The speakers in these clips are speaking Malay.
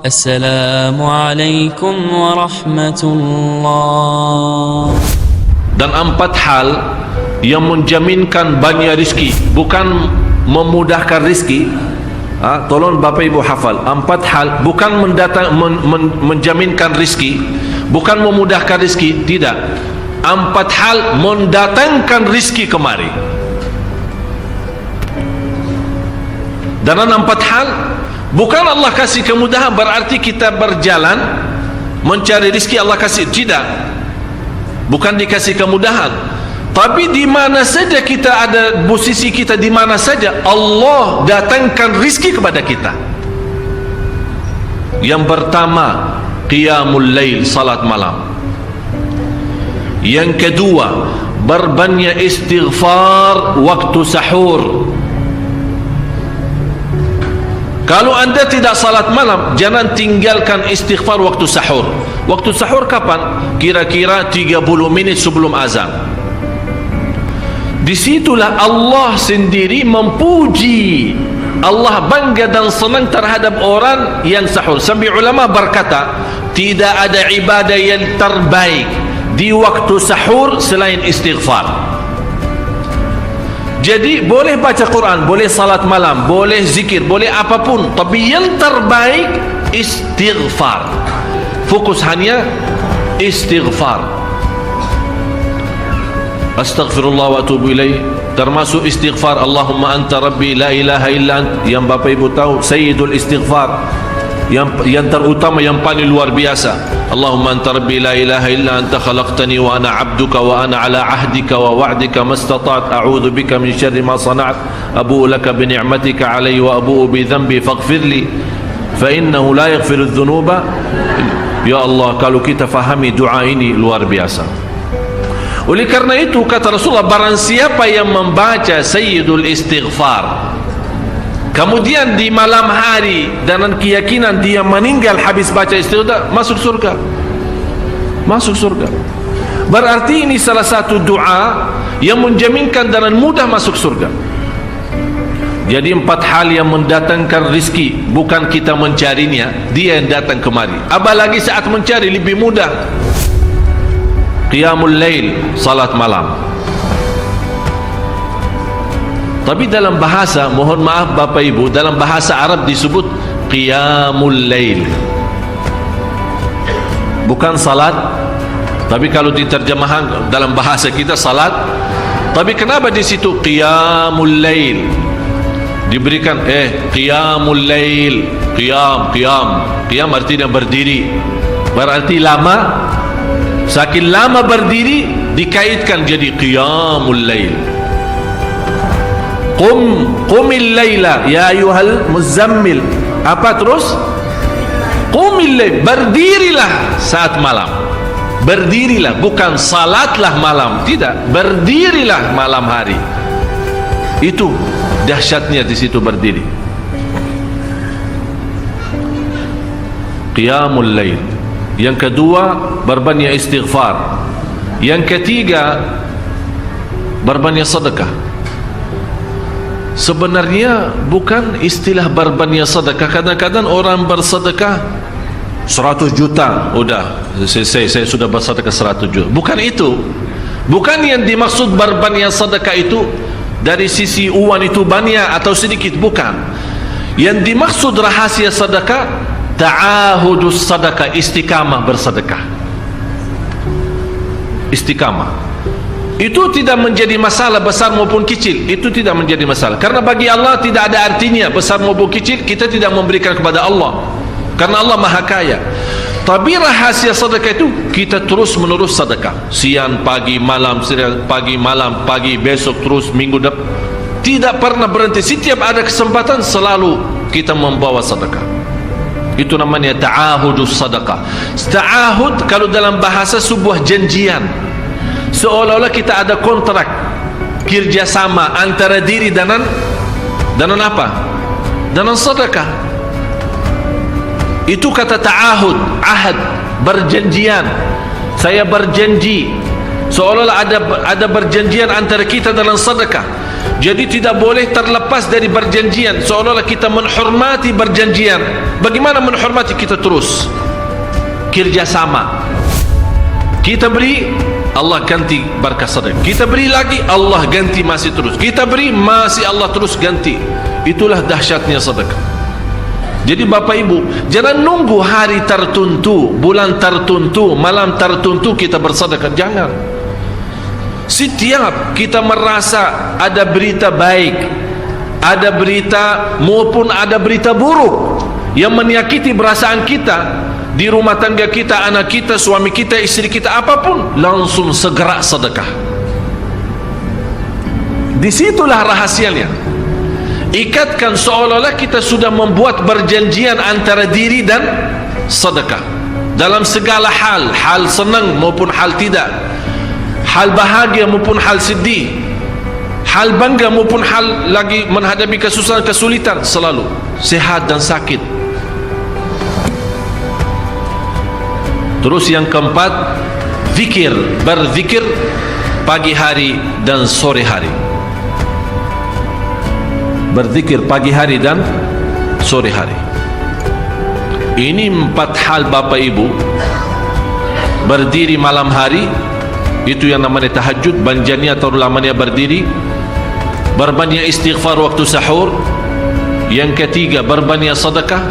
Assalamualaikum warahmatullah. Dan 4 hal yang menjaminkan banyak rizki, bukan memudahkan rizki. Tolong Bapak Ibu hafal 4 hal, bukan menjaminkan rizki, bukan memudahkan rizki, tidak. 4 hal mendatangkan rizki kemari. Dan 4 hal bukan Allah kasih kemudahan berarti kita berjalan mencari rizki Allah kasih, tidak. Bukan dikasih kemudahan, tapi di mana saja kita ada, posisi kita di mana saja, Allah datangkan rizki kepada kita. Yang pertama, qiyamul lail, salat malam. Yang kedua, berbanyak istighfar waktu sahur. Kalau anda tidak salat malam, jangan tinggalkan istighfar waktu sahur. Waktu sahur kapan? Kira-kira 30 menit sebelum azan. Disitulah Allah sendiri memuji, Allah bangga dan senang terhadap orang yang sahur. Sampai ulama berkata, tidak ada ibadah yang terbaik di waktu sahur selain istighfar. Jadi boleh baca Quran, boleh salat malam, boleh zikir, boleh apapun, tapi yang terbaik istighfar. Fokus hanya istighfar. Astaghfirullah wa atubu ilaih, termasuk istighfar Allahumma anta rabbi la ilaha illa ant, yang Bapak Ibu tahu sayyidul istighfar, yang terutama, yang paling luar biasa. Allahumma anta rabbi la ilaha illa anta khalaqtani wa ana abduka wa ana ala ahdika wa wa'dika mastata'at a'udzu bika min syarri ma sana'at abu'u laka bi ni'matika alayya wa abu'u bi dhanbi faghfirli fa innahu la yaghfiru dzunuba. Ya Allah, kalau kita fahami doa ini luar biasa. Oleh karena itu kata Rasulullah, barang siapa yang membaca sayyidul istighfar kemudian di malam hari dengan keyakinan dia meninggal habis baca istighfar, masuk surga. Masuk surga. Berarti ini salah satu doa yang menjaminkan dengan mudah masuk surga. Jadi 4 hal yang mendatangkan rizki, bukan kita mencarinya, dia yang datang kemari. Apalagi saat mencari lebih mudah. Qiyamul lail, salat malam. Tapi dalam bahasa, mohon maaf Bapak Ibu, dalam bahasa Arab disebut qiyamul lail, bukan salat. Tapi kalau diterjemahkan dalam bahasa kita salat. Tapi kenapa di situ qiyamul lail diberikan qiyamul lail? Qiyam artinya berdiri, berarti lama. Saking lama berdiri dikaitkan jadi qiyamul lail. Qumil laila ya ayyuhal muzammil. Apa terus? Qumil lail, berdirilah saat malam. Berdirilah, bukan salatlah malam, tidak, berdirilah malam hari. Itu dahsyatnya di situ berdiri. Qiyamul lail. Yang kedua, berbanyak istighfar. Yang ketiga, berbanyak sedekah. Sebenarnya bukan istilah berbanyak sedekah. Kadang-kadang orang bersedekah 100 juta, udah saya sudah bersedekah 100 juta. Bukan itu. Bukan yang dimaksud berbanyak sedekah itu dari sisi uang itu banyak atau sedikit, bukan. Yang dimaksud rahasia sedekah, ta'ahudus sedekah, istiqamah bersedekah. Istiqamah itu tidak menjadi masalah besar maupun kecil, itu tidak menjadi masalah, karena bagi Allah tidak ada artinya besar maupun kecil. Kita tidak memberikan kepada Allah karena Allah Maha Kaya. Tapi rahasia sedekah itu kita terus menerus sedekah, siang pagi malam, siang pagi malam, pagi besok terus, minggu depan, tidak pernah berhenti. Setiap ada kesempatan selalu kita membawa sedekah. Itu namanya ta'ahudus sedekah. Ta'ahud kalau dalam bahasa sebuah janjian, seolah-olah kita ada kontrak kerjasama antara diri dengan apa? Dengan sedekah. Itu kata ta'ahud, ahad, berjanjian. Saya berjanji, seolah-olah ada berjanjian antara kita dalam sedekah. Jadi tidak boleh terlepas dari berjanjian, seolah-olah kita menghormati berjanjian. Bagaimana menghormati? Kita terus kerjasama. Kita beri, Allah ganti berkah sedekah. Kita beri lagi, Allah ganti masih terus. Kita beri, masih Allah terus ganti. Itulah dahsyatnya sedekah. Jadi Bapak Ibu, jangan nunggu hari tertentu, bulan tertentu, malam tertentu kita bersedekah. Jangan. Setiap kita merasa ada berita baik, ada berita maupun ada berita buruk yang menyakiti perasaan kita di rumah tangga kita, anak kita, suami kita, istri kita, apapun, langsung segera sedekah. Disitulah rahasianya. Ikatkan seolah-olah kita sudah membuat perjanjian antara diri dan sedekah dalam segala hal, hal senang maupun hal tidak, hal bahagia maupun hal sedih, hal bangga maupun hal lagi menghadapi kesusahan, kesulitan, selalu sehat dan sakit. Terus yang keempat, zikir, berzikir pagi hari dan sore hari. Berzikir pagi hari dan sore hari. Ini 4 hal Bapak Ibu. Berdiri malam hari, itu yang namanya tahajud, banjanya atau lamanya berdiri. Berbanyak istighfar waktu sahur. Yang ketiga, berbanyak sedekah.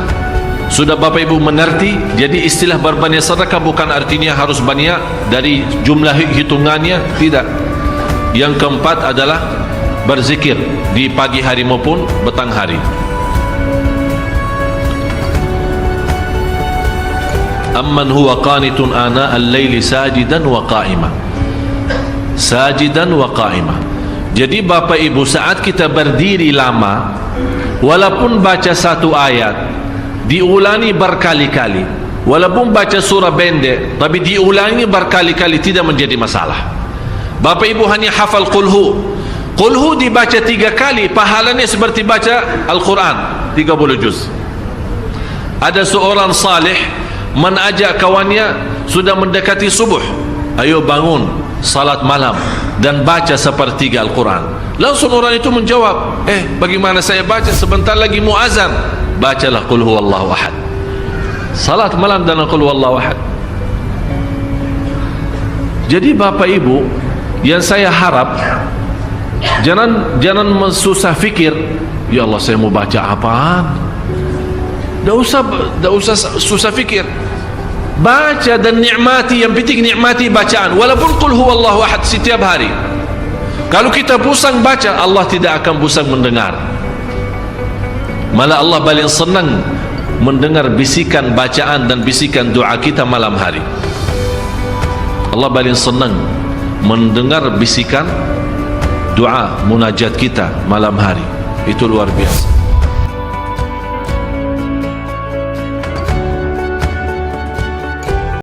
Sudah Bapak Ibu mengerti? Jadi istilah berbanyak sedekah bukan artinya harus banyak dari jumlah hitungannya, tidak. Yang keempat adalah berzikir di pagi hari maupun petang hari. Amman huwa qanitun ana al-laili sajidan wa qa'ima. Sajidan wa qa'ima. Jadi Bapak Ibu, saat kita berdiri lama, walaupun baca satu ayat diulangi berkali-kali, walaupun baca surah pendek tapi diulangi berkali-kali, tidak menjadi masalah. Bapak Ibu hanya hafal qulhu. Qulhu dibaca 3 kali, pahalanya seperti baca Al-Quran 30 juz. Ada seorang salih mengajak kawannya, sudah mendekati subuh, ayo bangun salat malam dan baca sepertiga Al-Quran. Langsung orang itu menjawab, bagaimana saya baca, sebentar lagi muazan. Bacalah qul huwallahu ahad, salat malam dan qul huwallahu ahad. Jadi Bapak Ibu, yang saya harap, jangan susah fikir, ya Allah saya mau baca apaan. Tidak usah susah fikir. Baca dan nikmati, yang penting nikmati bacaan. Walaupun qul huwallahu ahad setiap hari. Kalau kita pusing baca, Allah tidak akan pusing mendengar. Malah Allah paling senang mendengar bisikan bacaan dan bisikan doa kita malam hari. Allah paling senang mendengar bisikan doa munajat kita malam hari. Itu luar biasa.